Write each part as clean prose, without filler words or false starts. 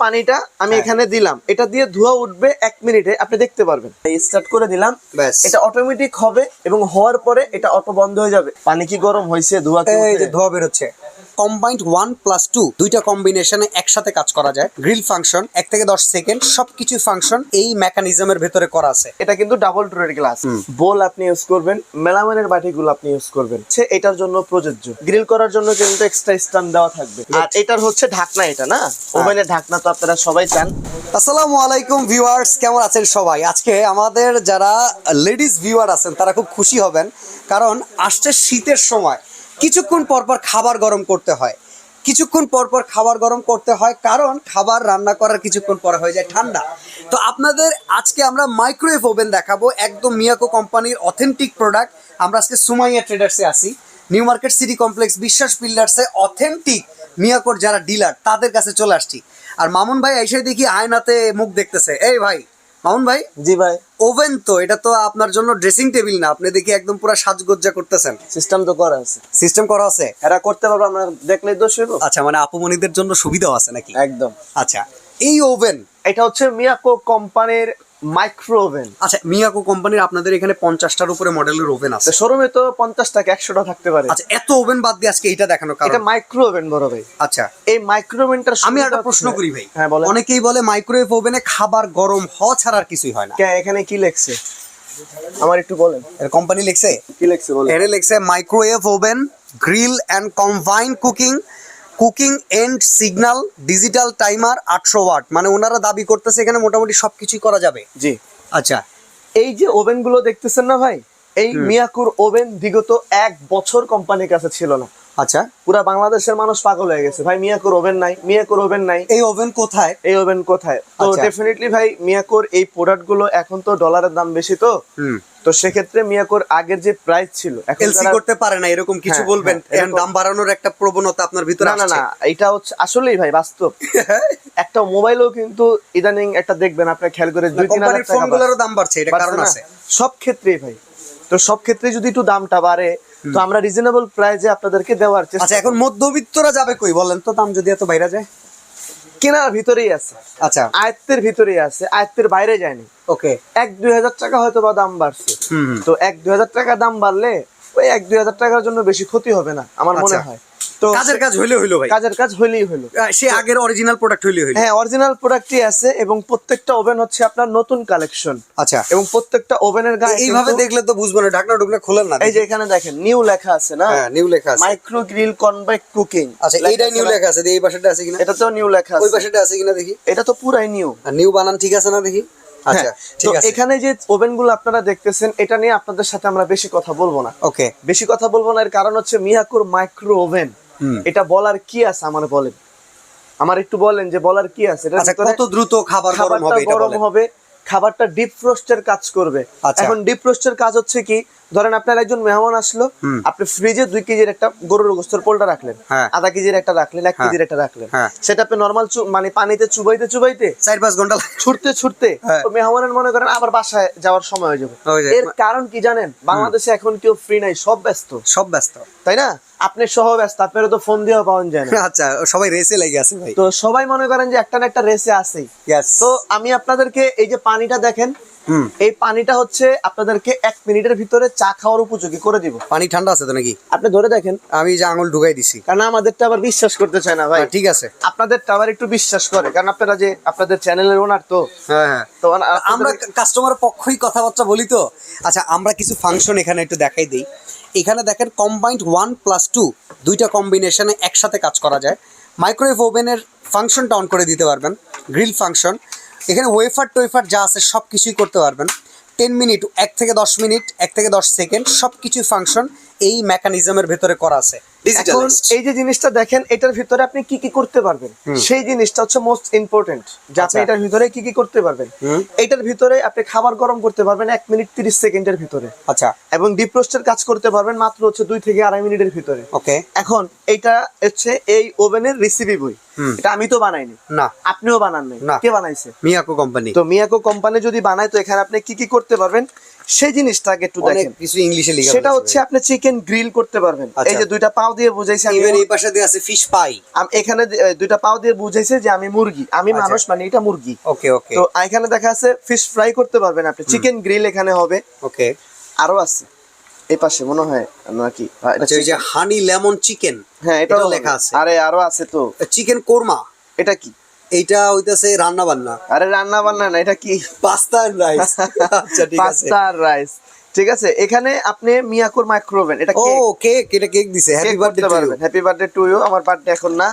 পানিটা আমি এখানে দিলাম, এটা দিয়ে ধোয়া উঠবে 1 মিনিটে, আপনি দেখতে পারবেন। স্টার্ট করে দিলাম, এটা অটোমেটিক হবে এবং হওয়ার পরে এটা অটো বন্ধ হয়ে যাবে। পানি কি গরম হয়েছে, ধোয়া কি এই যে ধোয়া বের হচ্ছে। কম্বাইন্ড 1+2 দুইটা কম্বিনেশনে একসাথে কাজ করা যায়। গ্রিল ফাংশন 1 থেকে 10 সেকেন্ড, সবকিছু ফাংশন এই মেকানিজমের ভেতরে করা আছে। এটা কিন্তু ডাবল ডোরের গ্লাস। বোল আপনি ইউজ করবেন, মেলামাইনের বাটিগুলো আপনি ইউজ করবেন, এটার জন্য প্রযোজ্য। গ্রিল করার জন্য কিন্তু এক্সট্রা স্ট্যান্ড দেওয়া থাকবে। আর এটার হচ্ছে ঢাকনা, এটা না ওভেনের ঢাকনা, তো আপনারা সবাই চান। আসসালামু আলাইকুম ভিউয়ার্স, কেমন আছেন সবাই? আজকে আমাদের যারা লেডিস ভিউয়ার আছেন তারা খুব খুশি হবেন, কারণ আসছে শীতের সময়। কিছুক্ষণ পরপর খাবার গরম করতে হয়, কারণ খাবার রান্না করার কিছুক্ষণ পরে হয়ে যায় ঠান্ডা। তো আপনাদের আজকে আমরা মাইক্রোওয়েভ ওভেন দেখাবো, একদম মিয়াকো কোম্পানির অথেন্টিক প্রোডাক্ট। আমরা আজকে সুমাইয়া ট্রেডার্সে আসি, নিউ মার্কেট সিটি কমপ্লেক্স বিশ্বাস বিল্ডার্সে অথেন্টিক মিয়াকোর যারা ডিলার তাদের কাছে চলে আসছি। আর মামুন ভাই এসে দেখি আয়নাতে মুখ দেখতেছে। এই ভাই মামুন ভাই। জি ভাই। ওভেন তো এটা তো আপনার জন্য ড্রেসিং টেবিল না, আপনি দেখি একদম পুরো সাজগজ্জা করতেছেন। সিস্টেম তো করা আছে, এরা করতে পারবে, আমরা দেখলেই দোষ হইব। আচ্ছা, মানে আপুমনিদের জন্য সুবিধাও আছে নাকি? একদম। আচ্ছা, এই ওভেন এটা হচ্ছে মিয়াকো কোম্পানির মাইক্রো ওভেন। আচ্ছা, মিয়াকো কোম্পানির আপনাদের এখানে 50টার উপরে মডেলের ওভেন আছে। শোরুমে তো 50টা 100টা থাকতে পারে। আচ্ছা, এত ওভেন বাদ দিয়ে আজকে এটা দেখানো কারণ? এটা মাইক্রো ওভেন বড় ভাই। আচ্ছা, এই মাইক্রো ওভেনটার আমি একটা প্রশ্ন করি ভাই। হ্যাঁ বলেন। অনেকেই বলে মাইক্রোওয়েভ ওভেনে খাবার গরম হওয়া ছাড়া আর কিছুই হয় না। এখানে কি লেখছে আমার একটু বলেন। এর কোম্পানি লিখছে কি লিখছে বলেন? এর লিখছে microwave oven, grill and combined cooking and signal, digital timer, 800 watt. মানে ওনারা দাবি করতেছে এখানে মোটামুটি সবকিছুই করা যাবে। জি। আচ্ছা, এই যে ওভেন গুলো দেখতেছেন না ভাই, এই মিয়াকোর ওভেন বিগত 1 বছর কোম্পানির কাছে ছিল না। আচ্ছা, পুরা বাংলাদেশের মানুষ পাগল হয়ে গেছে, ভাই মিয়াকোর ওভেন নাই, মিয়াকোর ওভেন নাই। এই ওভেন কোথায়, এই ওভেন কোথায়? তো ডেফিনেটলি ভাই মিয়াকোর এই প্রোডাক্ট গুলো এখন তো ডলারের দাম বেশি, তো সেক্ষেত্রে মিয়াকোর আগের যে প্রাইস ছিল, এখন এলসি করতে পারে না, এরকম কিছু বলবেন? দাম বাড়ানোর একটা প্রবণতা আপনার ভিতরে আসছে? না, এটা হচ্ছে আসলেই ভাই বাস্তব। একটা মোবাইলও কিন্তু ইদানিং একটা দেখবেন, আপনি খেয়াল করে 2-3 হাজার টাকা ফোনগুলোরও দাম বাড়ছে, এটা কারণ আছে সব ক্ষেত্রেই ভাই। তো সব ক্ষেত্রে যদি একটু দামটা বাড়ে, তো আমরা রিজনেবল প্রাইসে আপনাদেরকে দেওয়ার চেষ্টা। আচ্ছা, এখন মধ্যবিত্তরা যাবে কই বলেন তো? দাম যদি এত বাইরে যায়? কেনার ভিতরেই আছে। আচ্ছা, আয়ত্তের ভিতরেই আছে, আয়ত্তের বাইরে যায়নি। ওকে, 1-2 হাজার টাকা হয়তো বা দাম বাড়ছে। তো 1-2 হাজার টাকা দাম বাড়লে ওই 1-2 হাজার টাকার জন্য বেশি ক্ষতি হবে না আমার মনে হয়। তো কাজের কাজ হইলো ভাই, কাজের কাজ হইলেই হলো, সে আগের অরিজিনাল প্রোডাক্ট হইলো। হ্যাঁ, অরিজিনাল প্রোডাক্টই আছে এবং প্রত্যেকটা ওভেন হচ্ছে আপনার নতুন কালেকশন। আচ্ছা, এবং প্রত্যেকটা ওভেনের গায়ে এইভাবে দেখলে তো বুঝবো না, ঢাকনা ঢুকলে খোলেন না। এই যে এখানে দেখেন নিউ লেখা আছে না? হ্যাঁ, নিউ লেখা আছে, মাইক্রো গ্রিল কনভেক্ট কুকিং। আচ্ছা, এইটাই নিউ লেখা আছে। এই পাশেটা আছে কিনা? এটাতেও নিউ লেখা আছে। ওই পাশেটা আছে কিনা দেখি। এটা তো পুরাই নিউ। নিউ বানান ঠিক আছে না দেখি? আচ্ছা, ঠিক আছে। এখানে যে ওভেন গুলো আপনারা দেখতেছেন, এটা নিয়ে আপনাদের সাথে আমরা বেশি কথা বলবো না। ওকে, বেশি কথা বলবো না, এর কারণ হচ্ছে মিয়াকোর মাইক্রো ওভেন। এটা বলার কি আছে আমার বলেন, আমার একটু বলেন যে বলার কি আছে। আচ্ছা, কত দ্রুত খাবার গরম হবে? খাবারটা ডিপ ফ্রোস্টের কাজ করবে। এখন ডিপ ফ্রোস্টের কাজ হচ্ছে কি, ধরেন আপনার একজন মেহমান আসলো, আপনি ফ্রিজে 2 কেজির একটা গরুর গোস্তের পোলটা রাখলেন, আধা কেজির একটা রাখলেন, 1 কেজির একটা রাখলেন, সেটা আপনি নরমাল মানে পানিতে চুবাইতে 4-5 ঘন্টা ছুটতে মেহমানের মনে করেন আবার বাসায় যাওয়ার সময় হয়ে যাবে। এর কারণ কি জানেন? বাংলাদেশে এখন কেউ ফ্রি নাই, সব ব্যস্ত, তাই না? আপনি সহ ব্যস্ত, আপনারও তো ফোন দিয়েও পাওয়া যায় না। আচ্ছা, সবাই রেসে লেগে আছে ভাই। তো সবাই মনে করেন যে একটা না একটা রেসে আছে। তো আমি আপনাদেরকে এই যে পানিটা দেখেন, এই পানিটা হচ্ছে আপনাদেরকে 1 মিনিটের ভিতরে চা খাওয়ার উপযোগী করে দিব। পানি ঠান্ডা আছে তো নাকি? আপনি ধরে দেখেন। আমি যে আঙুল ঢুকাই দিছি, কারণ আমাদেরটা আবার বিশ্বাস করতে চায় না ভাই। ঠিক আছে, আপনাদেরটা আবার একটু বিশ্বাস করে, কারণ আপনারা যে আপনাদের চ্যানেলের ওনার তো। হ্যাঁ, তো আমরা কাস্টমার পক্ষই কথাবার্তা বলি তো। আচ্ছা, আমরা কিছু ফাংশন এখানে একটু দেখাই দিই। এখানে দেখেন কম্বাইন্ড 1+2 দুইটা কম্বিনেশনে একসাথে কাজ করা যায়। মাইক্রোওয়েভ ওভেনের ফাংশনটা অন করে দিতে পারবেন, গ্রিল ফাংশন, এখানে ওয়েফার টোয়েফার যা আছে সব কিছুই করতে পারবেন। 10 মিনিট, 1 থেকে 10 মিনিট, 1 থেকে 10 সেকেন্ড, সবকিছু ফাংশন এই মেকানিজমের ভেতরে করা আছে। এখন এই যে জিনিসটা দেখেন, এটার ভিতরে আপনি কি কি করতে পারবেন, সেই জিনিসটা হচ্ছে মোস্ট ইম্পর্টেন্ট, যে আপনি এটার ভিতরে কি কি করতে পারবেন। এটার ভিতরে আপনি খাবার গরম করতে পারবেন 1 মিনিট 30 সেকেন্ডের ভিতরে। আচ্ছা, এবং ডিপ রোস্টের কাজ করতে পারবেন মাত্র হচ্ছে 2 থেকে 2.5 মিনিটের ভিতরে। ওকে, এখন এটা হচ্ছে এই ওভেনের রেসিপি বই। এটা আমি তো বানাইনি, না আপনিও বানান নাই, কে বানাইছে? মিয়াকো কোম্পানি। তো মিয়াকো কোম্পানি যদি বানায় তো এখানে আপনি কি কি করতে পারবেন সেই জিনিসটাকে একটু দেখেন। কিছু ইংলিশে লেখা সেটা হচ্ছে আপনি চিকেন গ্রিল করতে পারবেন। এই যে দুইটা পাও দিয়ে বুঝাইছে আমি, এই পাশে দিয়ে আছে ফিশ পাই, এখানে দুইটা পাও দিয়ে বুঝাইছে যে আমি মুরগি, আমি মানুষ, মানে এটা মুরগি। ওকে ওকে। তো এখানে দেখা আছে ফিশ ফ্রাই করতে পারবেন আপনি, চিকেন গ্রিল এখানে হবে। ওকে, আরো আছে এই পাশে মনে হয় নাকি, আচ্ছা এই যে হানি লেমন চিকেন, হ্যাঁ এটাও লেখা আছে। আরে আরো আছে তো, চিকেন কোরমা, এটা কি? এইটা হইতাছে রান্না বান্না। আরে রান্না বান্না না, এটা কি? পাস্তা আর রাইস। আচ্ছা ঠিক আছে, পাস্তা আর রাইস, ঠিক আছে। এখানে আপনি মিয়াকোর মাইক্রোওভেন, এটা কেক। ও কেক, এটা কেক দিছে, happy birthday to you. Happy birthday to you. আমার বার্থডে এখন না,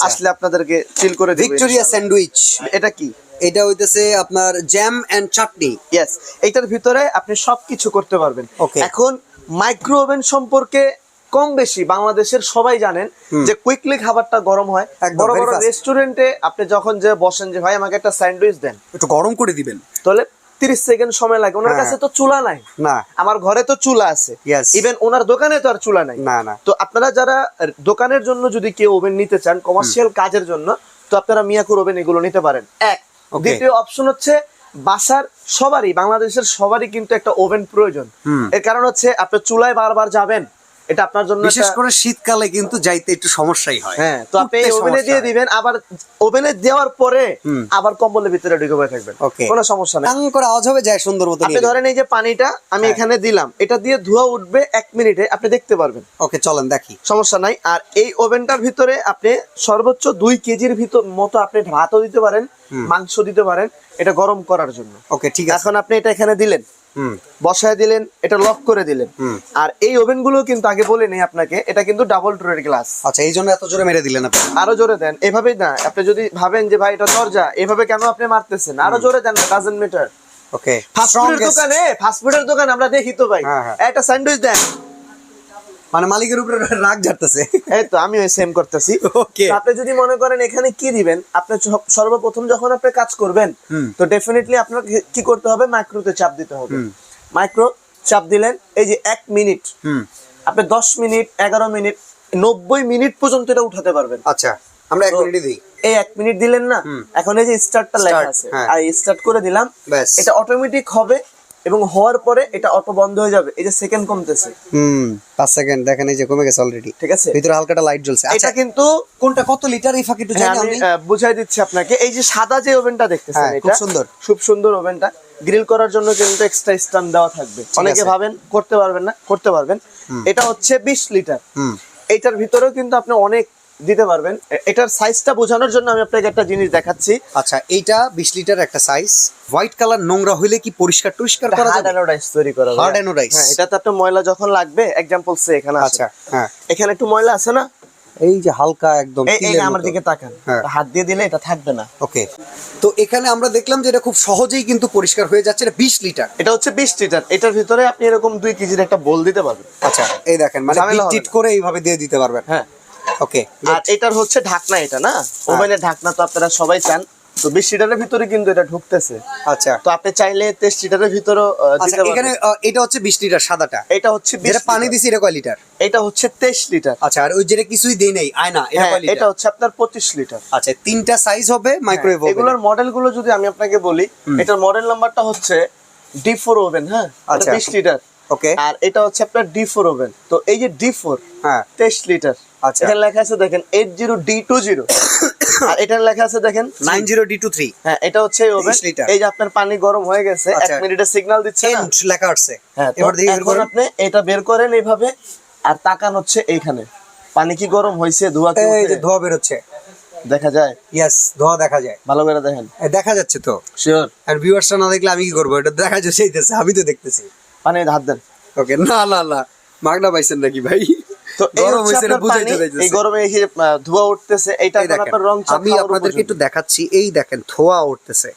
আসলে আপনাদেরকে চিল করে দেব। ভিক্টোরিয়া স্যান্ডউইচ, এটা কি? এটা হইতাছে আপনার জ্যাম এন্ড চাটনি। ইয়েস, এটার ভিতরে আপনি সবকিছু করতে পারবেন। এখন মাইক্রোওভেন সম্পর্কে কম বেশি বাংলাদেশের সবাই জানেন যে কুইকলি খাবারটা গরম হয়। বড় বড় রেস্টুরেন্টে আপনি যখন যে বসেন যে ভাই আমাকে একটা স্যান্ডউইচ দেন, একটু গরম করে দিবেন, তাহলে 30 সেকেন্ড সময় লাগে। ওনার কাছে তো চুলা নাই, না আমার ঘরে তো চুলা আছে, ইভেন ওনার দোকানে তো আর চুলা নাই। না না। তো আপনারা যারা দোকানের জন্য যদি কেউ ওভেন নিতে চান কমার্শিয়াল কাজের জন্য, তো আপনারা মিয়াকোর ওভেন এগুলো নিতে পারেন। এক, দ্বিতীয় অপশন হচ্ছে বাসার সবারই, বাংলাদেশের সবারই কিন্তু একটা ওভেন প্রয়োজন। এর কারণ হচ্ছে আপনি চুলায় বারবার যাবেন, এটা আপনার জন্য, বিশেষ করে শীতকালে কিন্তু যাইতে একটু সমস্যাই হয়। হ্যাঁ, তো আপনি ওভেনে দিয়ে দিবেন, আবার ওভেনে দেওয়ার পরে আবার কম্বলের ভিতরে ঢুকে বসে থাকবেন, কোনো সমস্যা নাই। টাং করে আওয়াজ হবে, যায় সুন্দর মতো। আপনি ধরেন এই যে পানিটা আমি এখানে দিলাম, এটা দিয়ে ধোঁয়া উঠবে 1 মিনিটে, আপনি দেখতে পারবেন। ওকে চলেন দেখি, সমস্যা নাই। আর এই ওভেনটার ভিতরে আপনি সর্বোচ্চ 2 কেজির ভিতর মতো আপনি ভাতও দিতে পারেন, মাংস দিতে পারেন, এটা গরম করার জন্য। ওকে ঠিক আছে। এখন আপনি এটা এখানে দিলেন, বসায় দিলেন, এটা লক করে দিলেন। আর এই ওভেন গুলো কিন্তু আগে বলে নেই আপনাকে, এটা কিন্তু ডাবল ডোরের গ্লাস। আচ্ছা, এই জন্য এত জোরে মেরে দিলেন আপনি? আরো জোরে দেন, এভাবেই না। আপনি যদি ভাবেন যে ভাই এটা দরজা, এভাবে কেন আপনি মারতেছেন, আরো জোরে দেন, ডাজন্ট ম্যাটার। ওকে, ফাস্টফুডের দোকানে আমরা দেখি তো ভাই, একটা স্যান্ডউইচ দেন, মানে মালিকের উপরে রাগ ঝাড়তেছে। এই তো আমিও সেম করতেছি। ওকে, আপনি যদি মনে করেন এখানে কি দিবেন, আপনি সর্বপ্রথম যখন আপনি কাজ করবেন, তো ডেফিনেটলি আপনার কি করতে হবে, মাইক্রোতে চাপ দিতে হবে। মাইক্রো চাপ দিলেন, এই যে 1 মিনিট, আপনি 10 মিনিট, 11 মিনিট, 90 মিনিট পর্যন্ত এটা উঠাতে পারবেন। আচ্ছা, আমরা 1 মিনিটই দিই। এই 1 মিনিট দিলেন না, এখন এই যে স্টার্টটা লেখা আছে, আর স্টার্ট করে দিলাম, এটা অটোমেটিক হবে এবং হওয়ার পরে এটা অটো বন্ধ হয়ে যাবে। এই যে সেকেন্ড কমতেছে, 5 সেকেন্ড দেখেন, এই যে কমে গেছে অলরেডি। ঠিক আছে, ভিতরে হালকাটা লাইট জ্বলছে। এটা কিন্তু কোনটা কত লিটার এই ফাঁকে একটু জানি আমি বুঝাই দিচ্ছি আপনাকে। এই যে সাদা যে ওভেনটা দেখতেছেন, এটা খুব সুন্দর ওভেনটা গ্রিল করার জন্য কিন্তু এক্সট্রা স্ট্যান্ড দেওয়া থাকবে। অনেকে ভাবেন করতে পারবেন না, করতে পারবেন। এটা হচ্ছে 20 লিটার। এটার ভিতরেও কিন্তু আপনি অনেক দিতে পারবেন। এটার সাইজটা বোঝানোর জন্য আমি আপনাকে একটা জিনিস দেখাচ্ছি। আচ্ছা, এইটা 20 লিটার একটা সাইজ। হোয়াইট কালার নোংরা হইলে কি পরিষ্কার করা যাবে? হার্ড অ্যানোডাইজ তৈরি করা যাবে। হার্ড অ্যানোডাইজ, হ্যাঁ, এটাতে আপনার ময়লা যখন লাগবে, एग्जांपल সে এখানে আছে। আচ্ছা, হ্যাঁ, এখানে একটু ময়লা আছে না, এই যে হালকা একদম এই আমার দিকে তাকান, হাত দিয়ে দিলে এটা থাকবে না। ওকে, তো এখানে আমরা দেখলাম যে এটা খুব সহজেই কিন্তু পরিষ্কার হয়ে যাচ্ছে। এটা 20 লিটার, এটা হচ্ছে 20 লিটার। এটার ভিতরে আপনি এরকম 2 কেজির একটা বোল দিতে পারবেন। আচ্ছা, এই দেখেন, মানে বিট করে এইভাবে দিয়ে দিতে পারবেন। হ্যাঁ, ওকে। আর এটার হচ্ছে ঢাকনা, এটা না ওভেনের ঢাকনা, তো আপনারা সবাই চান। তো 20 লিটারের ভিতরে কিন্তু এটা ঢুকতেছে। আচ্ছা, তো আপনি চাইলে 23 লিটারের ভিতরেও দিতে পারবেন। এখানে এটা হচ্ছে 20 লিটার সাদাটা, এটা হচ্ছে 20 যেটা পানি দিছি, এটা কয় লিটার? এটা হচ্ছে 23 লিটার। আচ্ছা, আর ওই যেটা কিছুই দেই নাই আয়না, এটা কয় লিটার? এটা হচ্ছে আপনার 25 লিটার। আচ্ছা, তিনটা সাইজ হবে মাইক্রোওয়েভ ওভেন। এগুলোর মডেলগুলো যদি আমি আপনাকে বলি, এটার মডেল নাম্বারটা হচ্ছে D4 ওভেন। হ্যাঁ, এটা 20 লিটার। ওকে, আর এটা হচ্ছে আপনার D4 ওভেন। তো এই যে D4, হ্যাঁ, 23 লিটার। আচ্ছা, এখানে লেখা আছে দেখেন 80D20, আর এটা লেখা আছে দেখেন 90D23। হ্যাঁ, এটা হচ্ছে এই ওভেন। এই যে আপনার পানি গরম হয়ে গেছে, 1 মিনিটের সিগন্যাল দিচ্ছে না, লেখা আছে। হ্যাঁ, এবার দেখি এখন আপনি এটা বের করেন এইভাবে, আর তাকান হচ্ছে এইখানে পানি কি গরম হইছে, ধোঁয়া কি এই যে ধোঁয়া বের হচ্ছে, দেখা যায়? ইয়েস, ধোঁয়া দেখা যায়। ভালো করে দেখেন, দেখা যাচ্ছে তো, শিওর। আর ভিউয়ার্সরা না দেখলে আমি কি করব? এটা দেখা যাচ্ছে, আমি তো দেখতেছি। পানি হাত দেন। ওকে, না না না, মাগনা পাইছেন নাকি ভাই? তো গরম হইছে না, বুঝাইতে যাইতেছে। এই গরমে এই ধোঁয়া উঠতেছে, এইটা এখন আপনার রং চা। আমি আপনাদেরকে একটু দেখাচ্ছি, এই দেখেন ধোঁয়া উঠতেছে।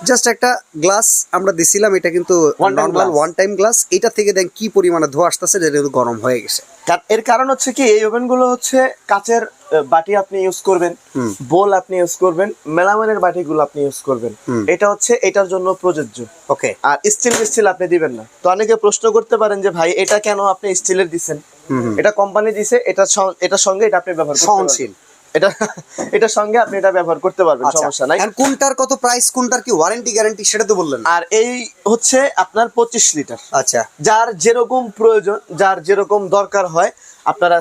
জাস্ট একটা গ্লাস আমরা দিছিলাম, এটা কিন্তু নরমাল ওয়ান টাইম গ্লাস। এটা থেকে দেখেন কি পরিমাণে ধোঁয়া আসতেছে, যেটা কিন্তু গরম হয়ে গেছে। এর কারণ হচ্ছে কি, এই ওভেন গুলো হচ্ছে কাচের বাটি আপনি ইউজ করবেন, বোল আপনি ইউজ করবেন, মেলামাইনের বাটিগুলো আপনি ইউজ করবেন। এটা হচ্ছে এটার জন্য প্রযোজ্য। ওকে, আর স্টিল আপনি দিবেন না। তো অনেকে প্রশ্ন করতে পারেন যে ভাই এটা কেন আপনি স্টিলের দিবেন? এটা কোম্পানি দিছে, এটা সঙ্গে এটা আপনি ব্যবহার করতে পারবেন। এটা এটার সঙ্গে আপনি এটা ব্যবহার করতে পারবেন, সমস্যা নাই। কোনটার কত প্রাইস, কোনটার কি ওয়ারেন্টি গ্যারান্টি সেটা তো বললেন। আর এই হচ্ছে আপনার 25 লিটার। আচ্ছা, যার যেরকম প্রয়োজন, যার যেরকম দরকার হয় আপনারা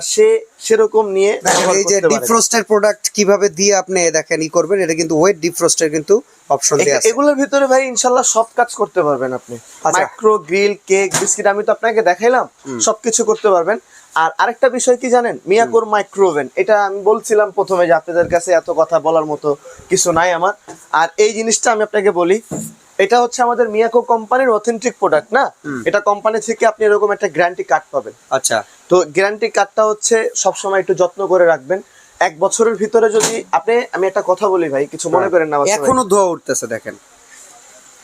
সেরকম নিয়ে এই যে ডিফ্রস্টের প্রোডাক্ট কিভাবে দিয়ে আপনি দেখেন ই করবেন, এটা কিন্তু ওয়েট ডিফ্রস্টের কিন্তু অপশন দেয়া আছে। এগুলোর ভিতরে ভাই ইনশাআল্লাহ সব কাজ করতে পারবেন আপনি। মাইক্রো গ্রিল, কেক, বিস্কিট আমি তো আপনাকে দেখাইলাম, সবকিছু করতে পারবেন। আর আরেকটা বিষয় কি জানেন, মিয়াকোর মাইক্রো ওভেন, এটা আমি বলছিলাম প্রথমে যে আপনাদের কাছে এত কথা বলার মতো কিছু নাই আমার। আর এই জিনিসটা আমি আপনাকে বলি, এটা হচ্ছে আমাদের মিয়াকো কোম্পানির অথেন্টিক প্রোডাক্ট না, এটা কোম্পানি থেকে আপনি এরকম একটা গ্যারান্টি কার্ড পাবেন। আচ্ছা, তো গ্যারান্টি কার্ডটা হচ্ছে সবসময় একটু যত্ন করে রাখবেন। 1 বছরের ভিতরে যদি আপনি, আমি একটা কথা বলি ভাই, কিছু মনে করেন না, এখনো ধোয়া উঠতেছে দেখেন,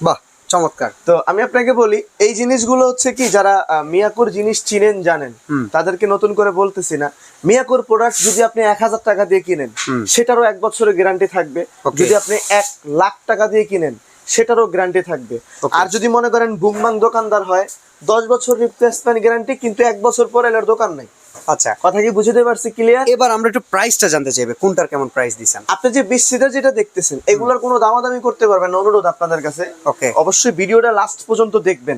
বাহ চমৎকার। তো আমি আপনাকে বলি এই জিনিসগুলো হচ্ছে কি, যারা মিয়াকোর জিনিস চিনেন জানেন তাদেরকে নতুন করে বলতেছি না। মিয়াকোর প্রোডাক্ট যদি আপনি 1000 টাকা দিয়ে কিনেন সেটারও 1 বছরের গ্যারান্টি থাকবে। যদি আপনি 1 লাখ টাকা দিয়ে কিনেন সেটারও গ্যারান্টি থাকবে। আর যদি মনে করেন বুমবাং দোকানদার হয়, 10 বছর রিপ্লেসমেন্ট গ্যারান্টি, কিন্তু 1 বছর পরে এর দোকান নাই। আচ্ছা, কথা কি বুঝতে পারছি ক্লিয়ার? এবার আমরা একটু প্রাইসটা জানতে চাইবে, কোনটার কেমন প্রাইস দিবেন? আপনি যে 20 সিটার যেটা দেখতেছেন এগুলোর কোনো দামাদামি করতে পারবেন না, অনুরোধ আপনাদের কাছে। ওকে, অবশ্যই ভিডিওটা লাস্ট পর্যন্ত দেখবেন,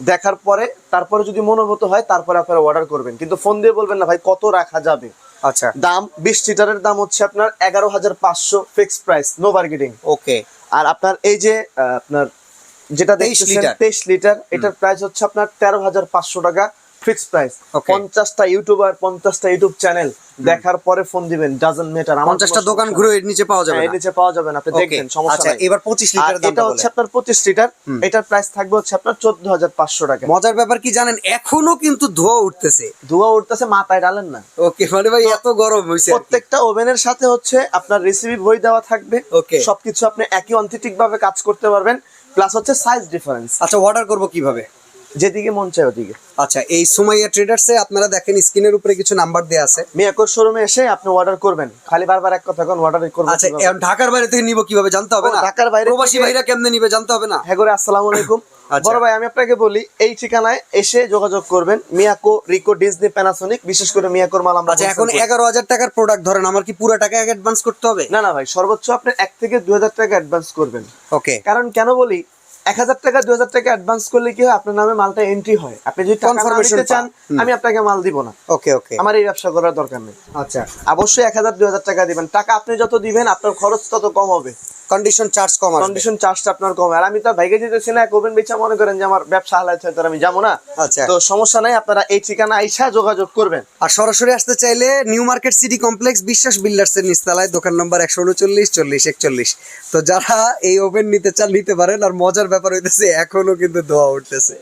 দেখার পরে তারপরে যদি মনোভূত হয় তারপরে আপনারা অর্ডার করবেন, কিন্তু ফোন দিয়ে বলবেন না ভাই কত রাখা যাবে। আচ্ছা, দাম 20 সিটারের দাম হচ্ছে আপনার 11,500 ফিক্সড প্রাইস, নো বার্গেনিং। ওকে, আর আপনার এই যে আপনার যেটা দেখতেছেন 23 লিটার, এটার প্রাইস হচ্ছে আপনার 13,500 টাকা ফিক্সড প্রাইস। 50টা ইউটিউবার, 50টা ইউটিউব চ্যানেল দেখার পরে ফোন দিবেন, ডাজন্ট ম্যাটার। 50টা দোকান ঘুরে এর নিচে পাওয়া যাবে না, এর নিচে পাওয়া যাবে না, আপনি দেখবেন, সমস্যা নাই। আচ্ছা, এবার 25 লিটারের দামটা এটা হচ্ছে আপনার 25 লিটার, এটার প্রাইস থাকবে হচ্ছে আপনার 14,500 টাকা। মজার ব্যাপার কি জানেন, এখনো কিন্তু ধোঁয়া উঠতেছে। ধোঁয়া উঠতেছে, মাথায় ডালেন না। ওকে, মানে ভাই এত গরম হইছে। প্রত্যেকটা ওভেনের সাথে হচ্ছে আপনার রেসিপি বই দেওয়া থাকবে। ওকে, সবকিছু আপনি একই অথেন্টিক ভাবে কাজ করতে পারবেন, প্লাস হচ্ছে সাইজ ডিফারেন্স। আচ্ছা, অর্ডার করব কিভাবে? যেদিকে মন চায় ওদিকে। আচ্ছা, এই সুমাইয়া ট্রেডার্সে আপনারা দেখেন স্ক্রিনের উপরে কিছু নাম্বার দেয়া আছে, মিয়াকোর শোরুমে এসে আপনি অর্ডার করবেন, খালি বারবার এক কথা কোন অর্ডার করবেন। আচ্ছা, এখন ঢাকার বাইরে থেকে নিব কিভাবে জানতে হবে না? ঢাকার বাইরে প্রবাসী ভাইরা কেমনে নিবে জানতে হবে না? হ্যাঁ করে, আসসালামু আলাইকুম। বড় ভাই আমি আপনাকে বলি, এই ঠিকানায় এসে যোগাযোগ করবেন। মিয়াকো, রিকো, ডিজনি, প্যানাসোনিক, বিশেষ করে মিয়াকোর মাল আমরা। আচ্ছা, এখন 11,000 টাকার প্রোডাক্ট ধরেন, আমার কি পুরো টাকা অ্যাডভান্স করতে হবে? না না ভাই, সর্বোচ্চ আপনি 1 থেকে 2,000 টাকা অ্যাডভান্স করবেন। ওকে, কারণ কেন বলি, 1,000 টাকা 2,000 টাকা অ্যাডভান্স করলে কি হয়, আপনার নামে মালটা এন্ট্রি হয়। আপনি যদি টাকা না দিতে চান, আমি আপনাকে মাল দিব না। ওকে ওকে, আমার এই ব্যবসা করার দরকার নেই। আচ্ছা, অবশ্যই 1,000 2,000 টাকা দিবেন। টাকা আপনি যত দিবেন আপনার খরচ তত কম হবে, কন্ডিশন চার্জ কম আসবে, কন্ডিশন চার্জটা আপনার কম। আর আমি তো ভাইকে যেতেছি না, ওভেন বেচা মনে করেন যে আমার ব্যবসা হালাত হয়, আমি যাবো না। আচ্ছা, তো সমস্যা নাই, আপনারা এই ঠিকানা আইসা যোগাযোগ করবেন। আর সরাসরি আসতে চাইলে নিউ মার্কেট সিটি কমপ্লেক্স, বিশ্বাস বিল্ডার্স এর নিচতলায়, দোকান নম্বর 139 40 41। তো যারা এই ওভেন নিতে চান নিতে পারেন। আর মজার ব্যাপার হইতেছে এখনো কিন্তু ধোয়া উঠতেছে।